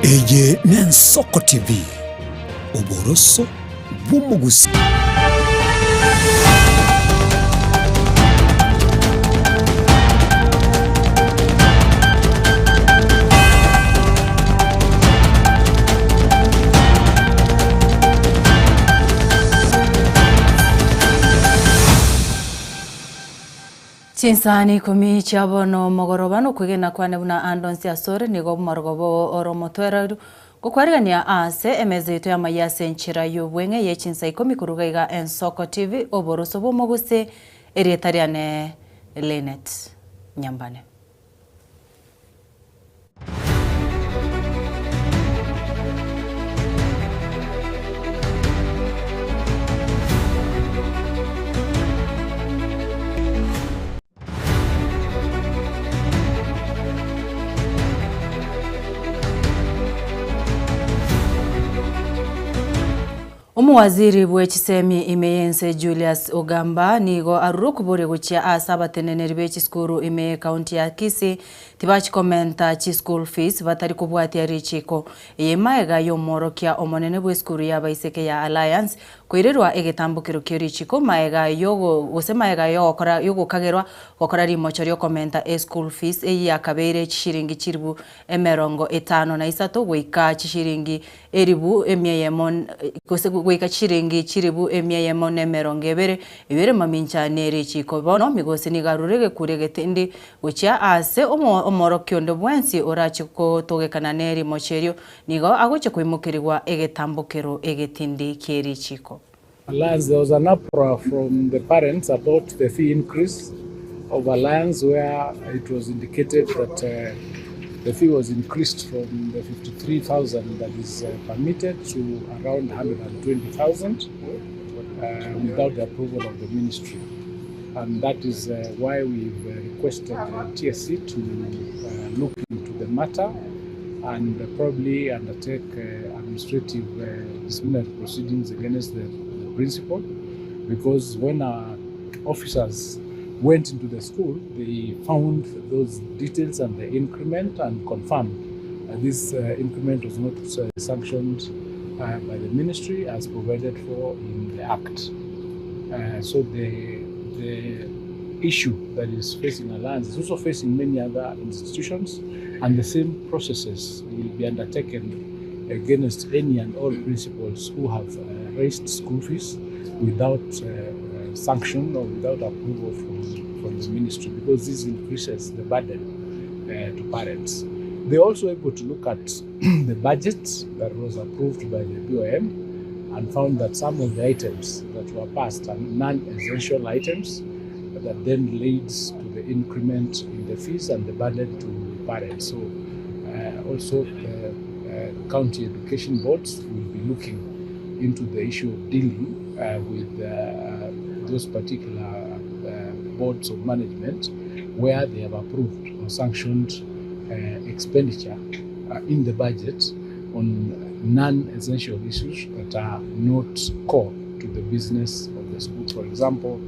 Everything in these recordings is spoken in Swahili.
Eye n'Ensoko TV oboroso bw'umuguzi. Chinsani kumi chabono mogorobano kwigena kwane buna andonsi asore nigo margobo oromotwera gukwarigania ase emezeito ya mayase nchira y'ubwenge ye chinsai kumi kurugaiga Ensoko TV oboroso bw'omuguse erietariane Lenet Nyambane. Umuwaziri bw'ekisemi imeyense Julius Ogamba nigo arurukubure guchia asabateneneri b'ekiskuru ime county ya Kisii tibachikomenta chi school fees batari kubwatia richiko eyemaega yomorokia omonene bw'eskuru ya baiseke ya Alliance kwirerwa egetambukiro kyo richiko maega yogo gusemaega yogo kagerwa gokora rimochorio komenta school fees eyakabeire chishiringi chiribu emerongo 53 gwika chishiringi eribu emyeyemon gwika chiringi chiribu emyeyemon emerongo 2 ibere mamincha neri chiko bono migosi nigarurege kurege tindi guchia ase omorokio ndo bwensi orachiko togekana neri mocherio nigo agoche kwimukirwa egetambukiro egetindi kieri chiko. Alliance, there was an uproar from the parents about the fee increase of Alliance, where it was indicated that the fee was increased from the 53,000 that is permitted to around 120,000 without the approval of the ministry. And that is why we've requested TSC to look into the matter and probably undertake administrative disciplinary proceedings against the principal, because when our officers went into the school, they found those details and the increment and confirmed this increment was not sanctioned by the ministry as provided for in the Act. So the issue that is facing Alliance is also facing many other institutions, and the same processes will be undertaken against any and all principals who have raised school fees without sanction or without approval from the ministry, because this increases the burden to parents. They're also able to look at the budget that was approved by the BOM and found that some of the items that were passed are non-essential items that then leads to the increment in the fees and the burden to parents. So also county education boards will be looking into the issue of dealing with those particular boards of management where they have approved or sanctioned expenditure in the budget on non-essential issues that are not core to the business of the school. For example,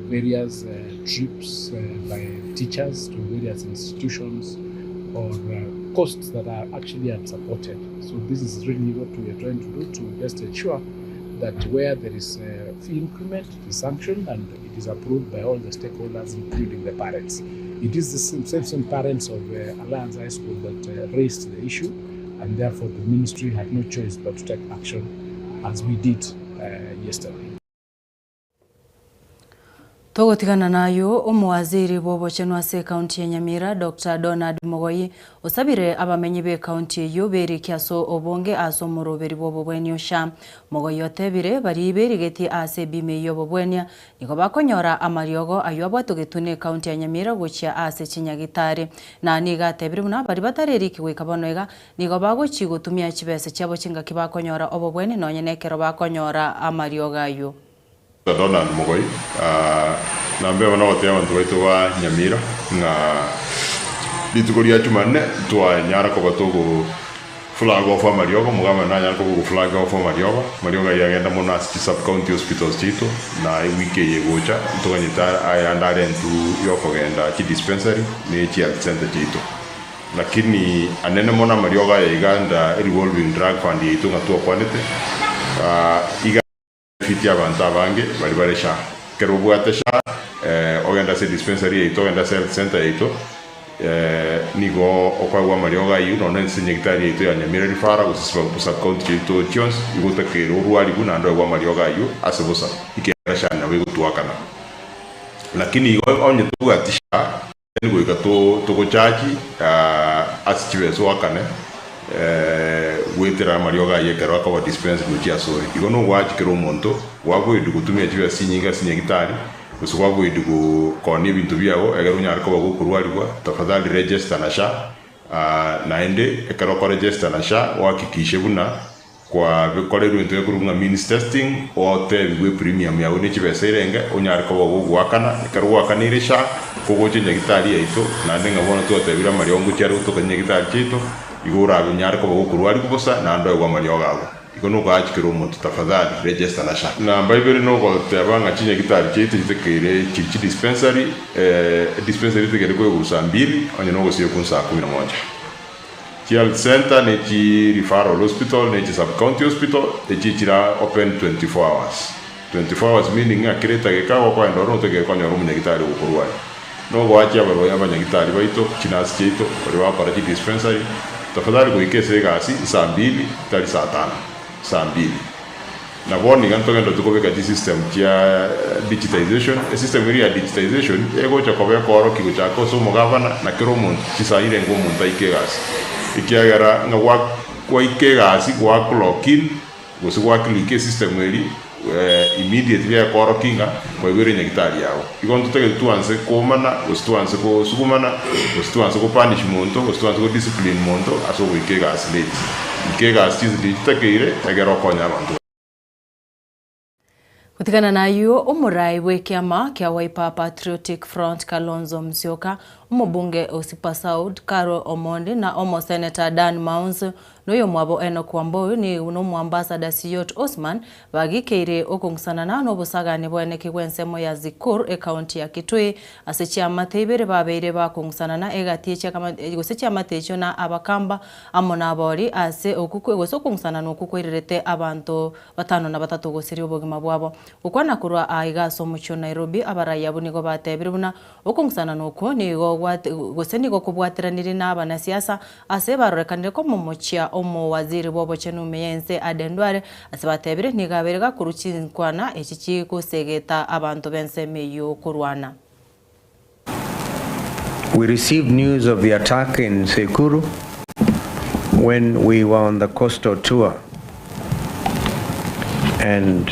various trips by teachers to various institutions or costs that are actually unsupported. So this is really what we are trying to do to just ensure that where there is a fee increment, it is sanctioned and it is approved by all the stakeholders, including the parents. It is the same parents of Alliance High School that raised the issue, and therefore the ministry had no choice but to take action as we did yesterday. Togotigana nayo umuwaziri bw'obochenwa se county ya Nyamira Dr. Donald Mogoyi osabire abamenyi be county yo beri kiaso obonge aso muroberi bw'obwenyo sha Mogoyi otebire bari beri geti ase bime yo bwenya niko bakonyora amariogo ayo abwatogetune county ya Nyamira gochia ase chinyagitare na niga tebire buna bari batareri kiwikabonoiga niko bagochi gutumia chibese cyabo chinga kibakonyora obobwene nonyenekero bakonyora amariogo ayo. Donald Mogoyi nambe wana wote abantu baitu wa Nyamira nga litukoria chumane twa nyara ko batogo flag of Mariogo mugama na nyara ko flag of Mariogo yagenda mona sub county hospitals chito na wiki yegocha tuganyita ayandare ntu yokogenda chi dispensary ne chi health center chito lakini anene mona marioga ya Uganda revolving drug fund yitu ngatua kwanete iga fiti abantu abange bali baresha kero bwatesha ogenda se dispensary yitu ogenda se health center yitu nigo okwa marioga yu no nense nyegitari yitu ya Nyamira rifara gusiswa busa county yitu tions igota kero ruali guna ndo kwa marioga yu asebusa ikera na we gutuakana lakini onye tugatisha ngo ikato togochaji asichibezo wakane wetera marioga yekero akaba dispense guchia sori igono wachi kero monto wabo idugutumia chiwa sinyinga sinyegitari uswabo idugu koni bintu byabo egero nyarko bago kurwalibwa tafadhali register na SHA naende ekero ko register na SHA wakikishe buna kwa bikorero into kurunga means testing ote bigwe premium yawe ne chibeserenge onyarko bago gwakana ekero gwakanire SHA kogoche nyagitari yaito nande ngabona twatebira mariongo cyaro tukanyagitari cyito igora binyarko bago kurwali kubosa nando yagwa marioga abo ikono kwachikira umuntu tafadhali register na SHA na bible no ko tebanga chinyagitari cyito gitekere chichi dispensary tekere ko gusa 2 onye no gosiyo kunsa 11 Health center ne chi referral hospital ne chi sub county hospital ne chi chira open 24 hours 24 hours meaning akireta gekawa kwa ndoro tege kwa nyoru munyagitari ukurwali no gwachi abaro y'abanyagitari baito kinasi cyito bari bakora chi dispensary tafadhali ko ikese gasi saa 2 tari saa 5 saa 2 na boni ganto gando tukobeka di system ya digitization system ya digitization ego chakobe koro kigo chako so mugavana na kero mun chisaire ngo mun taike gasi ikiagara nga kwa ike gasi kwa clockin go so kwa click system eri immediately ya koro kinga kwa wire nyagitari yao igonto tege tuanze komana tuanze ko sukumana tuanze ko punishment tuanze ko discipline monto aso ike gasi late ike gasi digitakire egero konya abantu kutikana na yu umurai we kiama kia Wiper Patriotic Front Kalonzo Musyoka umubunge Osipa South Carol Omondi na omo Senator Dan Maunzu noyo mwabo Enoch Wambui ni uno ambassador Siyot Osman bagikeire okungsana na no busagani bwene kigwensemo ya Zikur county ya Kitui asechia matebere babeire bakungsana na egatiecha kama gosechia matecho na abakamba amona abori ase okukwe gosokungsana no kukwirerete abantu batano na batatu gosiri obogima bwabo ukwana kurwa aiga somucho Nairobi abaraya bunigo batebere buna okungsana no ko nigo goseni go kubwatiranire na abana siasa ase barorekanire ko momochia omo waziri bobo chenu meyense adendware asabatebire nigaberega kuruchinkwana echichi kusegeta abantu bense meyo kurwana. We received news of the attack in Sekuru when we were on the coastal tour, and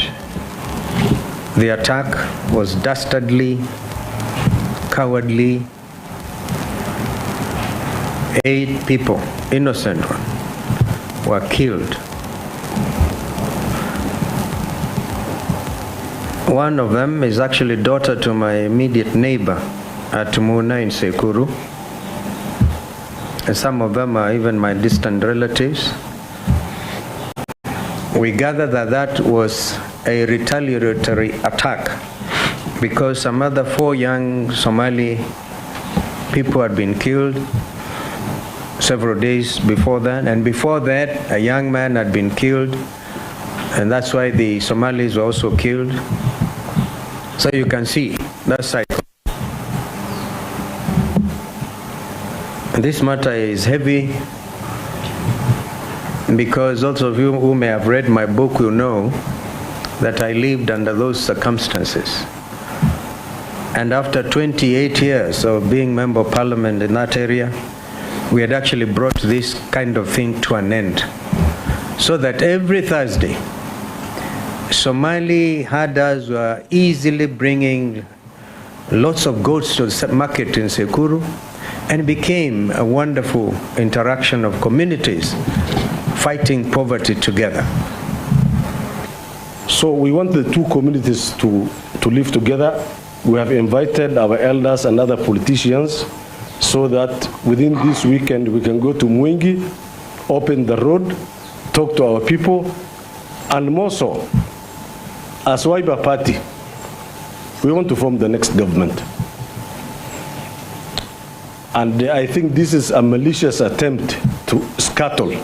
the attack was dastardly, cowardly. 8 people, innocent ones, were killed. One of them is actually daughter to my immediate neighbor at Muna in Sekuru. And some of them are even my distant relatives. We gather that that was a retaliatory attack because some other 4 young Somali people had been killed several days before that, and before that a young man had been killed, and that's why the Somalis were also killed. So you can see that cycle. This matter is heavy because those of you who may have read my book will know that I lived under those circumstances. And after 28 years of being Member of Parliament in that area, we had actually brought this kind of thing to an end. So that every Thursday, Somali herders were easily bringing lots of goats to the market in Sekuru, and became a wonderful interaction of communities fighting poverty together. So we want the two communities to live together. We have invited our elders and other politicians so that within this weekend we can go to Mwingi, open the road, talk to our people, and more so, as Wiper Party, we want to form the next government. And I think this is a malicious attempt to scuttle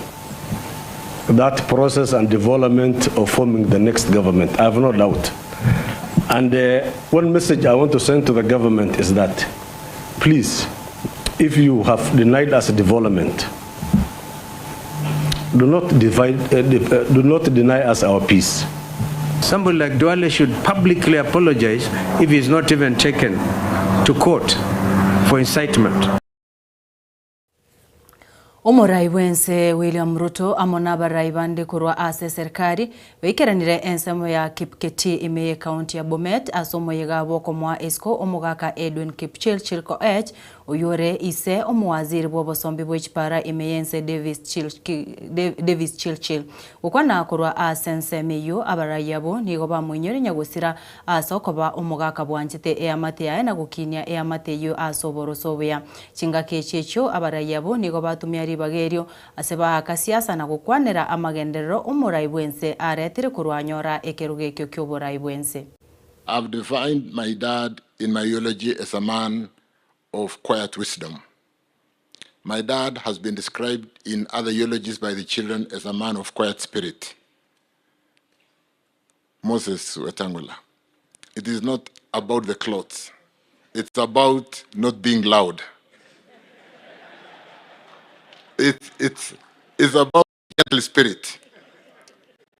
that process and development of forming the next government. I have no doubt. And one message I want to send to the government is that, please, if you have denied us development, do not deny us our peace. Somebody like Duale should publicly apologize if he's not even taken to court for incitement. Omorai wense William Ruto amona barai bande kurwa ase serikali weikeranire ensemo ya Kipketi imeye kaunti ya Bomet asomo yega boko mwa esko omugaka Edwin Kipchirchir Koech oyore ise omwaziri bw'obosombi bw'ekipara imeyense Davis Chilchil ukwana kurwa ase nsemeyo abarai yabo nigo bamwinyore nyagusira asokoba omugaka bwanjite eyamate yae na gukinya eyamate yo asoborosobeya chingake checho abarai yabo nigo batumya bagerio aseba akasiasa na gukwanira amagenderero umurai bwense aretire kurwanyora ekerugekyo kyoborai bwense. I've defined my dad in my eulogy as a man of quiet wisdom. My dad has been described in other eulogies by the children as a man of quiet spirit. Moses Wetangula. It is not about the clothes. It's about not being loud. It's about gentle spirit.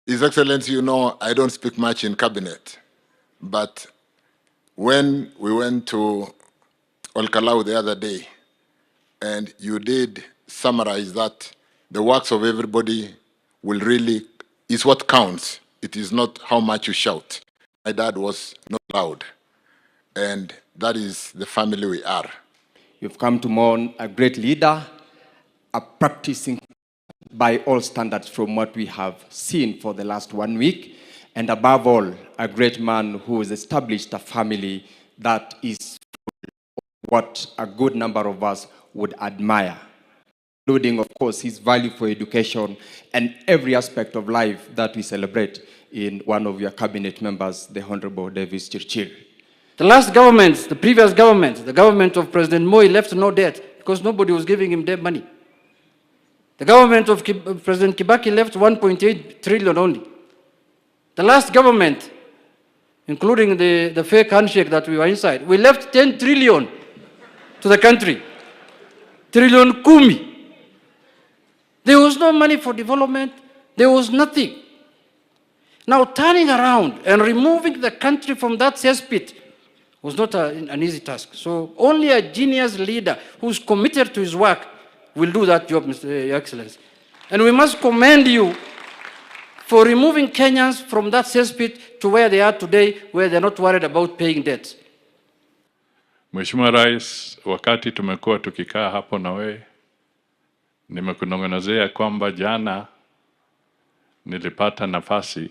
His Excellency, you know, I don't speak much in cabinet, but when we went to Olkalau the other day, and you did summarize that the works of everybody will really, is what counts. It is not how much you shout. My dad was not loud, and that is the family we are. You've come to mourn a great leader, a practicing by all standards from what we have seen for the last 1 week, and above all, a great man who has established a family that is what a good number of us would admire, including, of course, his value for education and every aspect of life that we celebrate in one of your cabinet members, the Honorable Davis Chirchir. The last government, the previous government, the government of President Moi, left no debt because nobody was giving him debt money. The government of President Kibaki left 1.8 trillion only. The last government, including the fake handshake that we were inside, we left 10 trillion to the country. Trillion kumi. There was no money for development. There was nothing. Now turning around and removing the country from that cesspit was not an easy task. So only a genius leader who's committed to his work will do that job, Mr. Excellency. And we must commend you for removing Kenyans from that cesspit to where they are today, where they're not worried about paying debts. Mheshimiwa Rais, wakati tumekuwa tukikaa hapo na wewe, nimekunong'onezea kwamba jana nilipata nafasi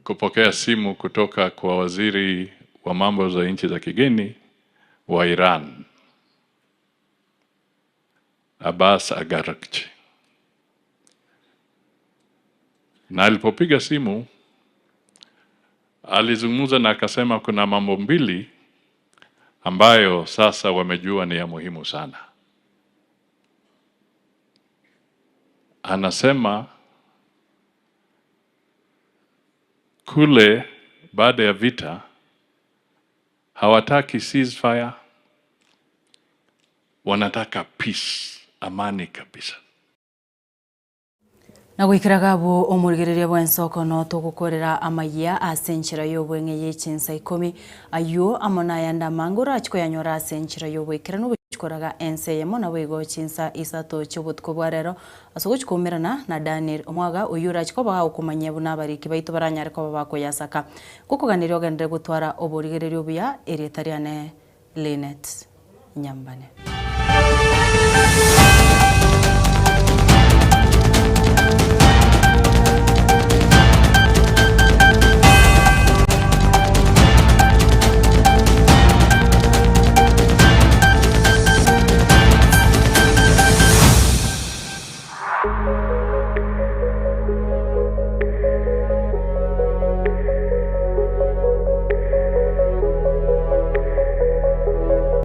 kupokea simu kutoka kwa waziri wa mambo za nchi za kigeni wa Iran, Abbas Araghchi. Na alipopiga simu alizungumza na akasema kuna mambo mbili ambayo sasa wamejua ni ya muhimu sana. Anasema kule baada ya vita hawataki ceasefire, wanataka peace, amani kabisa. Na gwikiragabo omurigereria bwensoko no tugukorera amaya asenchira yobwenge yechinsa 10 ayo amona yanda mangura achiko yanyora asenchira yobwekira no bikoraga ense yemo na wego chinsa isato chobutko bwarero asogochikomerana na Daniel omwaga oyura achiko baga ukumanya buna bariki baito baranyare ko babako yasaka kukuganiryo gandire gutwara oburigererio buya eretariane Linet Nyambane.